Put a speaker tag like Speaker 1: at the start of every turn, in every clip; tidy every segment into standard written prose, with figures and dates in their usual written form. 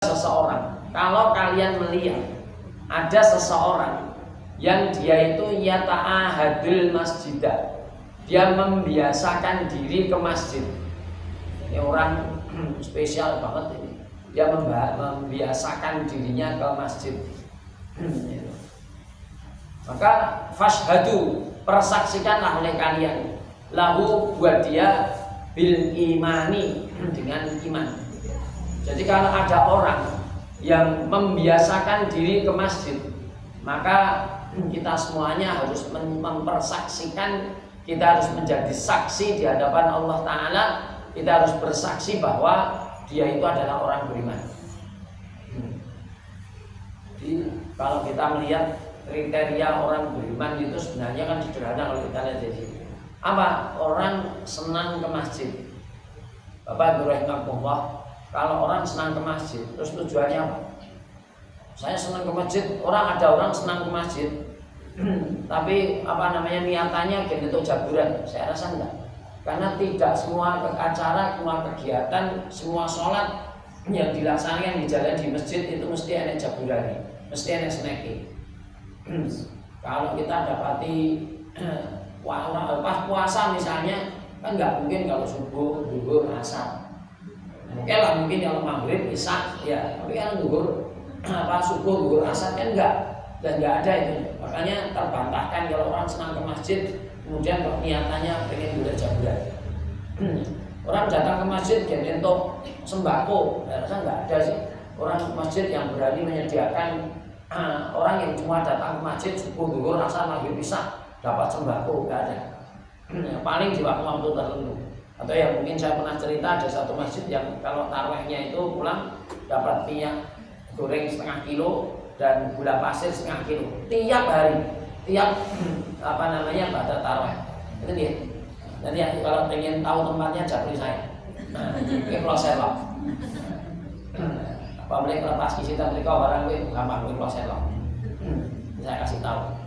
Speaker 1: seseorang, kalau kalian melihat ada seseorang yang dia itu yata'ahadul masjidah, dia membiasakan diri ke masjid. Ini orang spesial banget ini. Dia membiasakan dirinya ke masjid. Maka fashhadu, persaksikanlah oleh kalian, lahu buat dia, bil imani, dengan iman. Jadi kalau ada orang yang membiasakan diri ke masjid, maka kita semuanya harus mempersaksikan, kita harus menjadi saksi di hadapan Allah Ta'ala. Kita harus bersaksi bahwa dia itu adalah orang beriman. Jadi kalau kita melihat kriteria orang beriman itu sebenarnya kan sederhana kalau kita lihat di sini. Apa? Orang senang ke masjid. Bapak Ibu rahimahullah, kalau orang senang ke masjid, terus tujuannya apa? Saya senang ke masjid. Ada orang senang ke masjid, tapi niatannya untuk jaburan. Saya rasa enggak. Karena tidak semua acara, semua kegiatan, semua sholat yang dilaksanakan di jalan di masjid itu mesti ada jaburan, mesti ada snacking. Kalau kita dapati pas puasa misalnya, kan nggak mungkin kalau subuh, zuhur, asar. Mungkin kalau maghrib, isya, ya. Tapi kan zuhur, subuh, zuhur, asar kan enggak, dan nggak ada itu. Makanya terbantahkan kalau orang senang ke masjid, kemudian kok niatannya pengen gula jaburan. Orang datang ke masjid jadi untuk sembako, saya rasa nggak ada sih orang ke masjid yang berani menyediakan orang yang cuma datang ke masjid subuh, zuhur, asar, maghrib, isya dapat sembako, nggak ada. Paling di waktu-waktu tertentu. Atau yang mungkin saya pernah cerita, ada satu masjid yang kalau tarawihnya itu pulang dapat minyak goreng setengah kilo dan gula pasir setengah kilo tiap hari, tiap pada tarawih. Itu dia. Nanti kalau pengen tahu tempatnya japri saya. Ini kalau selok. Boleh lepas kita mereka barang gue gampang gue kalau selok. Saya kasih tahu.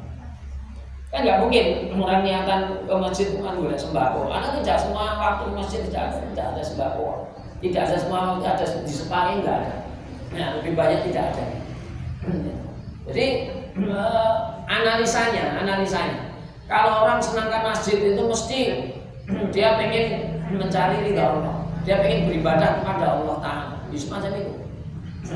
Speaker 1: Kan nggak mungkin orang niatan ke masjid kan gula sembako. Karena tidak semua waktu masjid tidak ada sembako. Tidak ada semua waktu ada disepakati, nggak ada. Nah, lebih banyak tidak ada. Jadi analisanya. Kalau orang senang ke masjid itu mesti dia pengen mencari ridha Allah. Dia pengen beribadah kepada Allah Ta'ala. Semacam itu.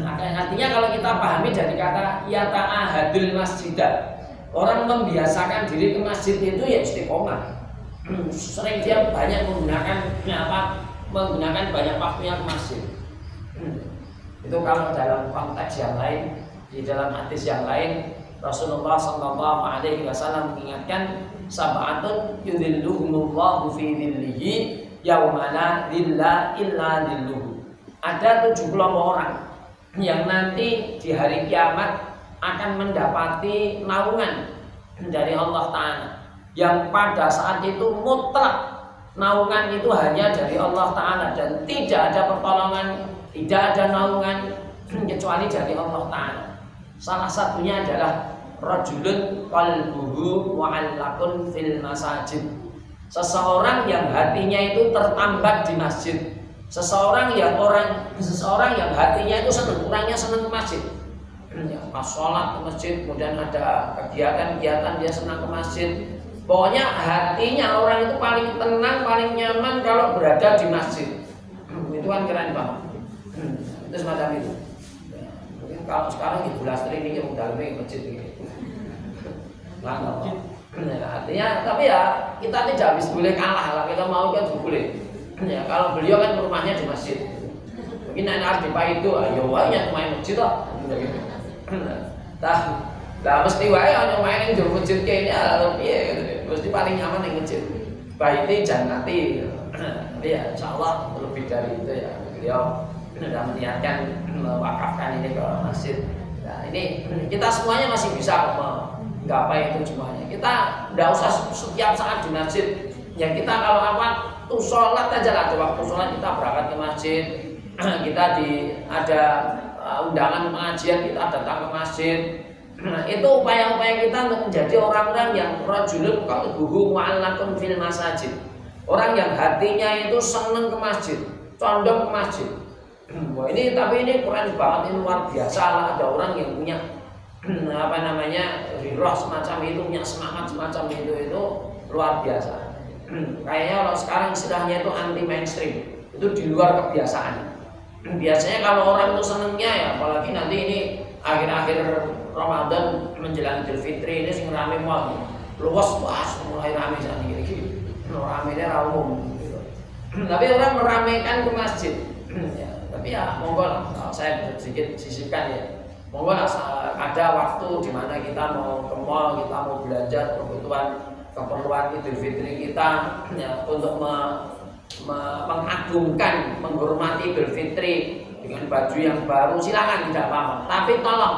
Speaker 1: Artinya kalau kita pahami dari kata yata'ahadul masjidah, orang membiasakan diri ke masjid itu ya istiqomah. Sering dia banyak menggunakan banyak waktunya ke masjid. Itu kalau dalam konteks yang lain, di dalam hadis yang lain Rasulullah SAW mengingatkan sab'atun yudhilluhumullahu fi dhillihi yauma la dhilla illa dhilluhu. Ada 7 kelompok orang yang nanti di hari kiamat akan mendapati naungan dari Allah Ta'ala, yang pada saat itu mutlak naungan itu hanya dari Allah Ta'ala, dan tidak ada pertolongan, tidak ada naungan kecuali dari Allah Ta'ala. Salah satunya adalah rajulun qalbuhu mu'allaqun fil masajid, seseorang yang hatinya itu tertambat di masjid, seseorang yang hatinya itu orangnya senang ke masjid. Pas sholat ke masjid, kemudian ada kegiatan dia senang ke masjid. Pokoknya hatinya orang itu paling tenang, paling nyaman kalau berada di masjid. Itu kan keren banget. Itu semacam itu. Mungkin kalau sekarang ibu lastri ini yang udah lebih masjid ini. Artinya, tapi ya kita tidak bisa boleh kalah lah. Kita mau kan boleh. Ya, kalau beliau kan rumahnya di masjid. Mungkin harus dipakai itu, ayo wanya main masjid lah. Mesti wae ana main ning masjid kene mesti paling nyaman ning masjid. Baiti jannati. Ya insyaallah lebih dari itu ya. Beliau sudah meniatkan mewakafkan ini ke masjid. Nah, ini kita semuanya masih bisa menggapai itu semuanya. Kita enggak usah setiap saat di masjid. Ya kita kalau tuh sholat aja lah, ada waktu sholat kita berangkat ke masjid. Kita ada undangan pengajian, kita datang ke masjid. Itu upaya-upaya kita untuk menjadi orang-orang yang rajulun qalbuhu mu'allaqun fil masajid. Orang yang hatinya itu senang ke masjid, condong ke masjid. Wah ini tapi ini keren banget, ini luar biasa lah, ada orang yang punya apa namanya roh semacam itu, punya semangat semacam itu luar biasa. Kayaknya kalau sekarang istilahnya itu anti mainstream, itu di luar kebiasaan. Biasanya kalau orang itu senengnya ya, apalagi nanti ini akhir-akhir Ramadan menjelang Idul Fitri ini sing rame mau luas mulai rame saat ini, ramenya umum gitu. Tapi orang meramaikan ke masjid. Ya, tapi ya monggo lah, saya sedikit sisipkan ya. Monggo lah, ada waktu di mana kita mau ke mall, kita mau belanja keperluan Idul Fitri kita ya, untuk mengagungkan, menghormati Idul Fitri dengan baju yang baru, silakan, tidak apa-apa. Tapi tolong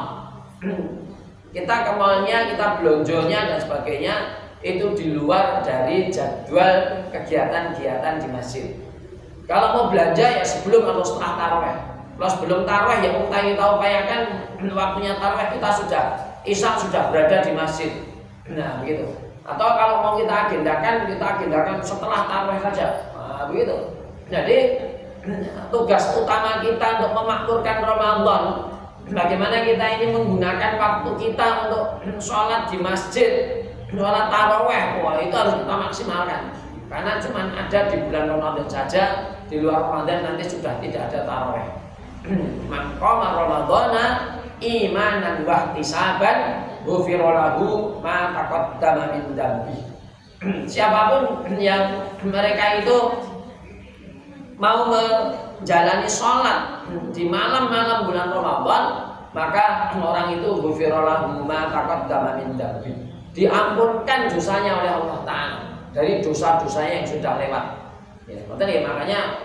Speaker 1: kita ke mallnya, kita belonjonya dan sebagainya itu di luar dari jadwal kegiatan-kegiatan di masjid. Kalau mau belanja ya sebelum atau setelah taraweh. Kalau sebelum taraweh ya kita upayakan waktunya taraweh kita sudah isya sudah berada di masjid. Nah begitu. Atau kalau mau kita agendakan setelah taraweh saja. Nah, begitu. Jadi tugas utama kita untuk memakmurkan Ramadan, bagaimana kita ini menggunakan waktu kita untuk sholat di masjid, sholat taraweh, wah itu harus kita maksimalkan. Karena cuma ada di bulan Ramadan saja, di luar Ramadan nanti sudah tidak ada taraweh. Man qama Ramadhana imanan wa ihtisaban ghufira lahu ma taqaddama min dzambi. Siapapun yang mereka itu mau menjalani sholat di malam-malam bulan Ramadan, maka orang itu ghufira lahu ma taqaddama min dzambi, diampunkan dosanya oleh Allah Ta'ala dari dosa-dosanya yang sudah lewat ya, makanya